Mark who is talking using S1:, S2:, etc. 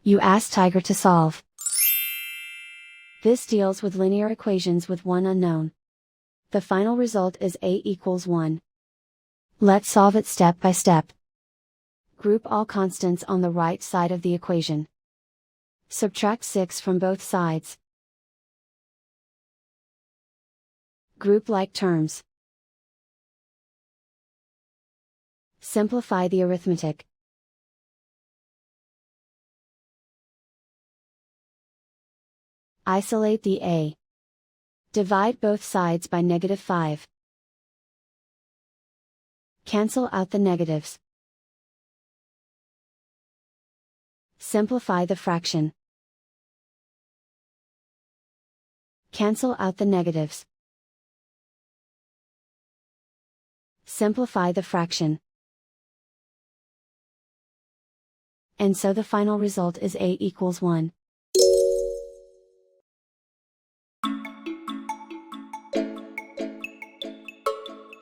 S1: You ask Tiger to solve. This deals with linear equations with one unknown. The final result is A equals 1. Let's solve it step by step. Group all constants on the right side of the equation. Subtract 6 from both sides. Group like terms. Simplify the arithmetic. Isolate the A. Divide both sides by -5. Cancel out the negatives. Simplify the fraction. Cancel out the negatives. Simplify the fraction. And so the final result is A equals 1.